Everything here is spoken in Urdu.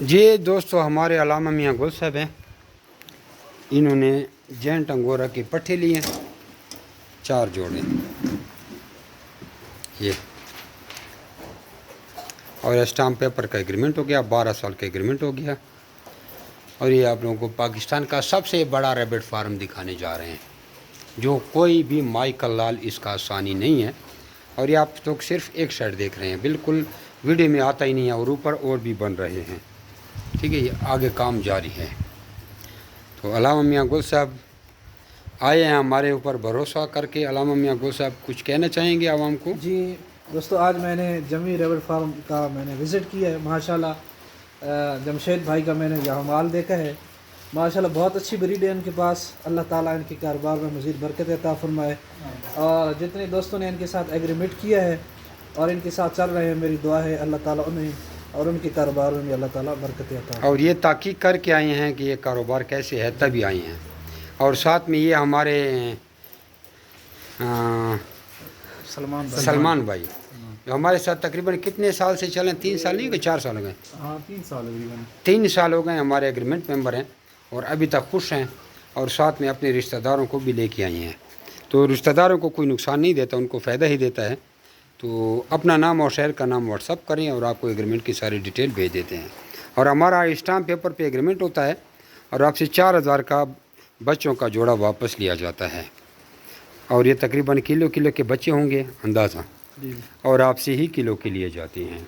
جی دوستو، ہمارے علامہ میاں گل صاحب ہیں، انہوں نے جینٹ انگورا کی پٹھے لیے 4 جوڑے یہ، اور اسٹامپ پیپر کا ایگریمنٹ ہو گیا، 12 سال کا ایگریمنٹ ہو گیا۔ اور یہ آپ لوگوں کو پاکستان کا سب سے بڑا ریبٹ فارم دکھانے جا رہے ہیں، جو کوئی بھی مائیکل لال اس کا آسانی نہیں ہے۔ اور یہ آپ لوگ صرف ایک سائڈ دیکھ رہے ہیں، بالکل ویڈیو میں آتا ہی نہیں ہے، اور اوپر اور بھی بن رہے ہیں، ٹھیک ہے، یہ آگے کام جاری ہے۔ تو علامہ میاں گل صاحب آئے ہیں ہمارے اوپر بھروسہ کر کے۔ علامہ میاں گل صاحب کچھ کہنا چاہیں گے عوام کو؟ جی دوستو، آج میں نے جمی ریبٹ فارم کا میں نے وزٹ کیا ہے۔ ماشاءاللہ جمشید بھائی کا میں نے یہاں مال دیکھا ہے، ماشاءاللہ بہت اچھی بریڈ ہے ان کے پاس۔ اللہ تعالیٰ ان کے کاروبار میں مزید برکت عطا فرمائے، اور جتنے دوستوں نے ان کے ساتھ ایگریمنٹ کیا ہے اور ان کے ساتھ چل رہے ہیں، میری دعا ہے اللہ تعالیٰ انہیں اور ان کے کاروبار میں اللہ تعالیٰ برکت عطا فرمائے۔ اور یہ تحقیق کر کے آئے ہیں کہ یہ کاروبار کیسے ہے، تبھی آئے ہیں۔ اور ساتھ میں یہ ہمارے سلمان بھائی جو ہمارے ساتھ تقریباً کتنے سال سے چلیں، 3 سال نہیں کہ 4 سال ہو گئے؟ ہاں 3 سال 3 سال ہو گئے ہمارے ایگریمنٹ ممبر ہیں، اور ابھی تک خوش ہیں، اور ساتھ میں اپنے رشتہ داروں کو بھی لے کے آئی ہیں۔ تو رشتہ داروں کو کوئی نقصان نہیں دیتا، ان کو فائدہ ہی دیتا ہے۔ تو اپنا نام اور شہر کا نام واٹس اپ کریں، اور آپ کو ایگریمنٹ کی ساری ڈیٹیل بھیج دیتے ہیں۔ اور ہمارا اسٹامپ پیپر پہ ایگریمنٹ ہوتا ہے، اور آپ سے 4000 کا بچوں کا جوڑا واپس لیا جاتا ہے، اور یہ تقریباً کلو کے بچے ہوں گے اندازہ، جی، اور آپ سے ہی کلو کے لیے جاتے ہیں۔